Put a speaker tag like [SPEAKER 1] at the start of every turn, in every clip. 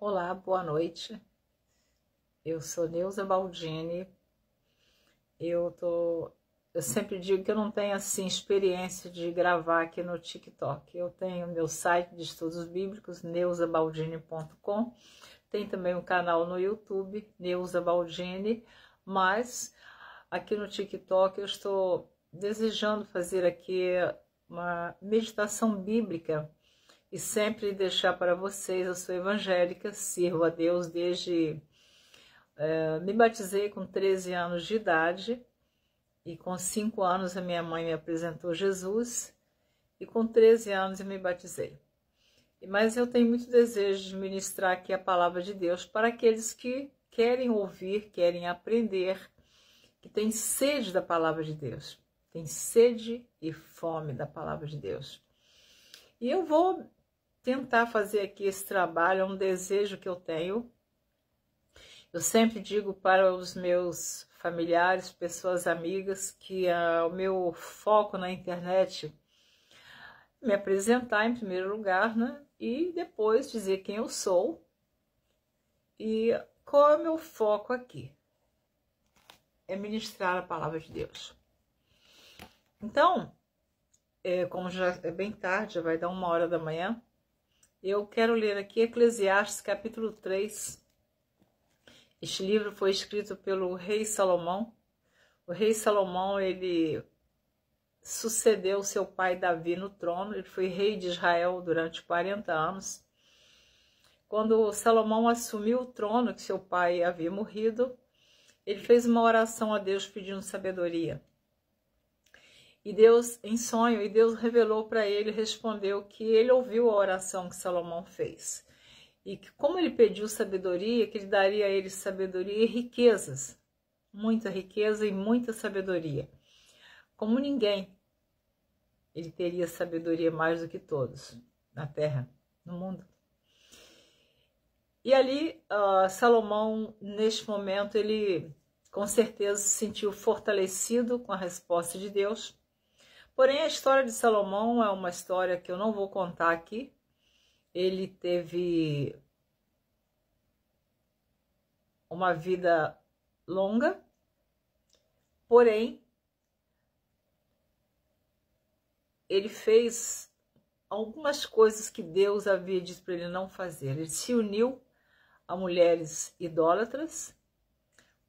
[SPEAKER 1] Olá, boa noite. Eu sou Neuza Baldini. Eu sempre digo que eu não tenho assim experiência de gravar aqui no TikTok. Eu tenho meu site de estudos bíblicos, neuzabaldini.com. Tem também um canal no YouTube, Neuza Baldini, mas aqui no TikTok eu estou desejando fazer aqui uma meditação bíblica e sempre deixar para vocês. Eu sou evangélica, sirvo a Deus desde... me batizei com 13 anos de idade e com 5 anos a minha mãe me apresentou Jesus e com 13 anos eu me batizei. Mas eu tenho muito desejo de ministrar aqui a palavra de Deus para aqueles que querem ouvir, querem aprender, que têm sede da palavra de Deus, têm sede e fome da palavra de Deus. E eu vou tentar fazer aqui esse trabalho, é um desejo que eu tenho. Eu sempre digo para os meus familiares, pessoas amigas, que o meu foco na internet é me apresentar em primeiro lugar, né? E depois dizer quem eu sou e qual é o meu foco aqui. É ministrar a palavra de Deus. Então, como já é bem tarde, já vai dar 1h da manhã, eu quero ler aqui Eclesiastes capítulo 3. Este livro foi escrito pelo rei Salomão. O rei Salomão, ele sucedeu seu pai Davi no trono. Ele foi rei de Israel durante 40 anos. Quando Salomão assumiu o trono, que seu pai havia morrido, ele fez uma oração a Deus pedindo sabedoria. E Deus, em sonho, Deus revelou para ele, respondeu que ele ouviu a oração que Salomão fez. E que como ele pediu sabedoria, que ele daria a ele sabedoria e riquezas. Muita riqueza e muita sabedoria. Como ninguém, ele teria sabedoria mais do que todos na terra, no mundo. E ali, Salomão, neste momento, ele com certeza se sentiu fortalecido com a resposta de Deus. Porém, a história de Salomão é uma história que eu não vou contar aqui. Ele teve uma vida longa, porém, ele fez algumas coisas que Deus havia dito para ele não fazer. Ele se uniu a mulheres idólatras,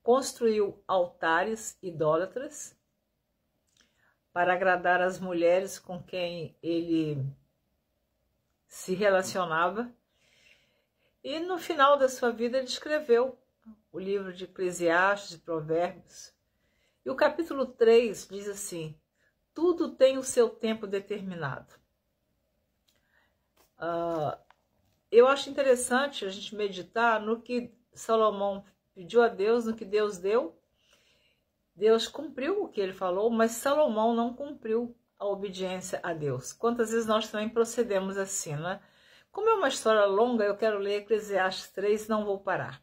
[SPEAKER 1] construiu altares idólatras para agradar as mulheres com quem ele se relacionava. E no final da sua vida ele escreveu o livro de Eclesiastes e Provérbios. E o capítulo 3 diz assim: tudo tem o seu tempo determinado. Eu acho interessante a gente meditar no que Salomão pediu a Deus, no que Deus deu. Deus cumpriu o que ele falou, mas Salomão não cumpriu a obediência a Deus. Quantas vezes nós também procedemos assim, né? Como é uma história longa, eu quero ler Eclesiastes 3, não vou parar.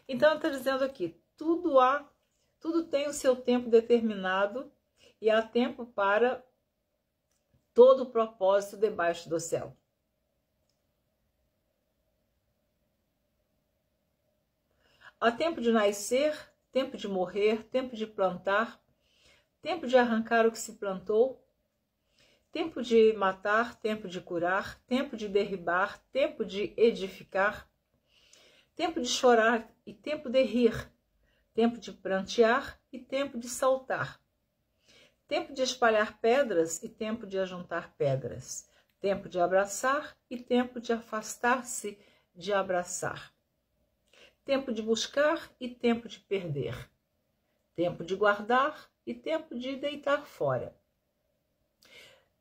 [SPEAKER 1] Então, está dizendo aqui, tudo tem o seu tempo determinado e há tempo para todo o propósito debaixo do céu. Há tempo de nascer, tempo de morrer, tempo de plantar, tempo de arrancar o que se plantou, tempo de matar, tempo de curar, tempo de derribar, tempo de edificar, tempo de chorar e tempo de rir, tempo de prantear e tempo de saltar, tempo de espalhar pedras e tempo de ajuntar pedras, tempo de abraçar e tempo de afastar-se de abraçar, tempo de buscar e tempo de perder, tempo de guardar e tempo de deitar fora,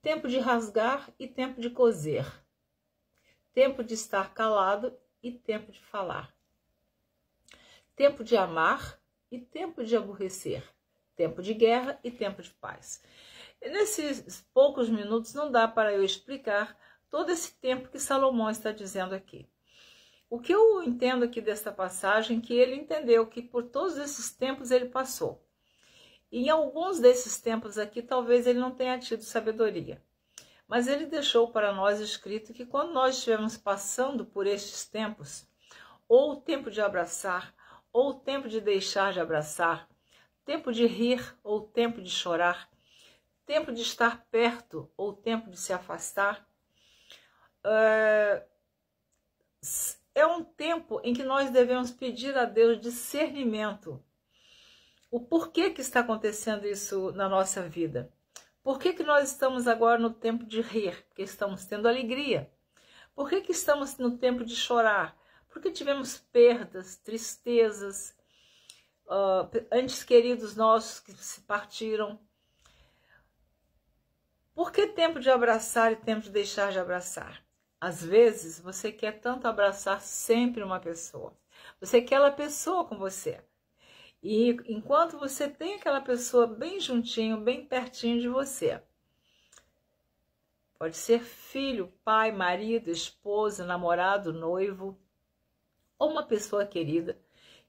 [SPEAKER 1] tempo de rasgar e tempo de coser, tempo de estar calado e tempo de falar, tempo de amar e tempo de aborrecer, tempo de guerra e tempo de paz. E nesses poucos minutos não dá para eu explicar todo esse tempo que Salomão está dizendo aqui. O que eu entendo aqui desta passagem é que ele entendeu que por todos esses tempos ele passou. E em alguns desses tempos aqui, talvez ele não tenha tido sabedoria. Mas ele deixou para nós escrito que quando nós estivermos passando por estes tempos, ou o tempo de abraçar, ou o tempo de deixar de abraçar, tempo de rir ou o tempo de chorar, tempo de estar perto ou o tempo de se afastar. É um tempo em que nós devemos pedir a Deus discernimento. O porquê que está acontecendo isso na nossa vida? Por que nós estamos agora no tempo de rir? Porque estamos tendo alegria. Por que estamos no tempo de chorar? Porque tivemos perdas, tristezas, entes queridos nossos que se partiram. Por que tempo de abraçar e tempo de deixar de abraçar? Às vezes você quer tanto abraçar sempre uma pessoa. Você quer aquela pessoa com você. E enquanto você tem aquela pessoa bem juntinho, bem pertinho de você, pode ser filho, pai, marido, esposa, namorado, noivo, ou uma pessoa querida,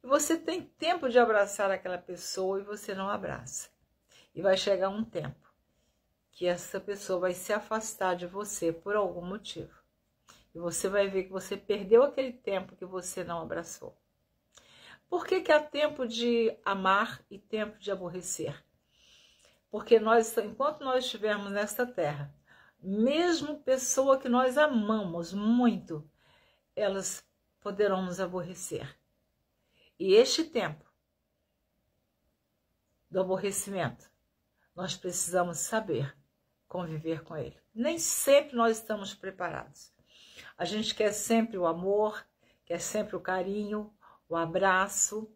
[SPEAKER 1] e você tem tempo de abraçar aquela pessoa e você não abraça. E vai chegar um tempo que essa pessoa vai se afastar de você por algum motivo. E você vai ver que você perdeu aquele tempo que você não abraçou. Por que há tempo de amar e tempo de aborrecer? Porque enquanto nós estivermos nesta terra, mesmo pessoa que nós amamos muito, elas poderão nos aborrecer. E este tempo do aborrecimento, nós precisamos saber conviver com ele. Nem sempre nós estamos preparados. A gente quer sempre o amor, quer sempre o carinho, o abraço,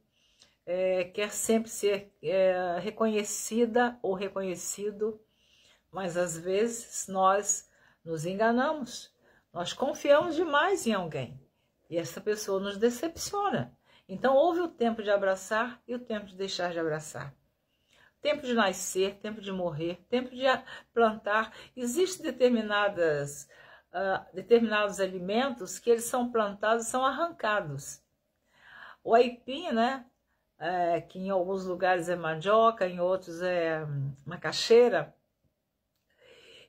[SPEAKER 1] quer sempre ser reconhecida ou reconhecido, mas às vezes nós nos enganamos, nós confiamos demais em alguém e essa pessoa nos decepciona. Então houve o tempo de abraçar e o tempo de deixar de abraçar. Tempo de nascer, tempo de morrer, tempo de plantar. Existem determinados alimentos que eles são plantados, são arrancados. O aipim, né? Que em alguns lugares é mandioca, em outros é macaxeira.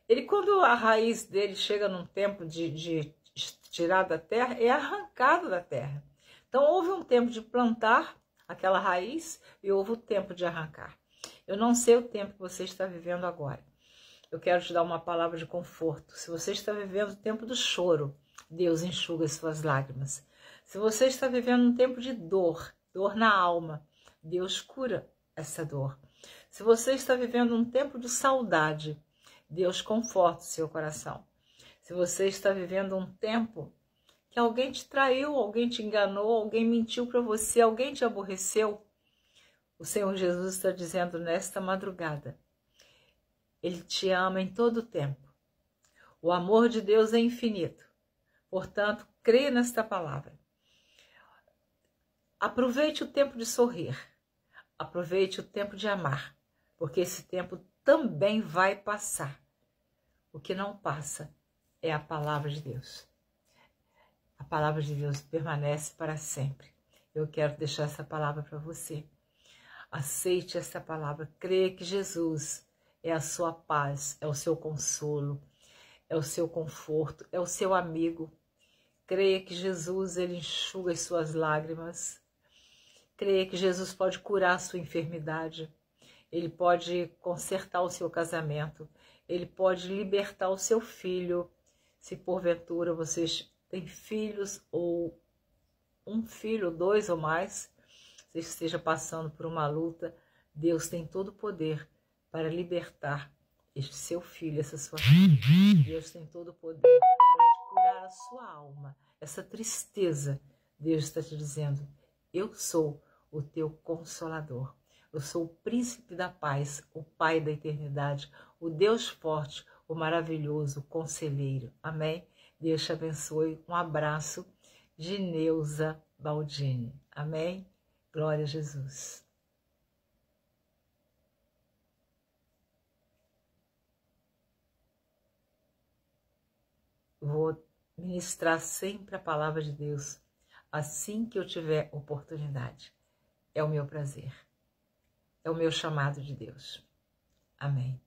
[SPEAKER 1] Ele, quando a raiz dele chega num tempo de tirar da terra, é arrancado da terra. Então houve um tempo de plantar aquela raiz e houve o tempo de arrancar. Eu não sei o tempo que você está vivendo agora. Eu quero te dar uma palavra de conforto. Se você está vivendo o tempo do choro, Deus enxuga as suas lágrimas. Se você está vivendo um tempo de dor, dor na alma, Deus cura essa dor. Se você está vivendo um tempo de saudade, Deus conforta o seu coração. Se você está vivendo um tempo que alguém te traiu, alguém te enganou, alguém mentiu para você, alguém te aborreceu, o Senhor Jesus está dizendo nesta madrugada, Ele te ama em todo o tempo. O amor de Deus é infinito. Portanto, creia nesta palavra. Aproveite o tempo de sorrir. Aproveite o tempo de amar, porque esse tempo também vai passar. O que não passa é a palavra de Deus. A palavra de Deus permanece para sempre. Eu quero deixar essa palavra para você. Aceite essa palavra. Creia que Jesus é a sua paz, é o seu consolo, é o seu conforto, é o seu amigo. Creia que Jesus, ele enxuga as suas lágrimas. Creia que Jesus pode curar a sua enfermidade. Ele pode consertar o seu casamento. Ele pode libertar o seu filho. Se porventura vocês têm filhos ou um filho, dois ou mais, você esteja passando por uma luta, Deus tem todo o poder para libertar este seu filho, essa sua filha. Deus tem todo o poder para curar a sua alma, essa tristeza. Deus está te dizendo, eu sou o teu consolador. Eu sou o príncipe da paz, o Pai da eternidade, o Deus forte, o maravilhoso, o conselheiro. Amém? Deus te abençoe. Um abraço de Neuza Baldini. Amém? Glória a Jesus. Vou ministrar sempre a palavra de Deus, assim que eu tiver oportunidade. É o meu prazer. É o meu chamado de Deus. Amém.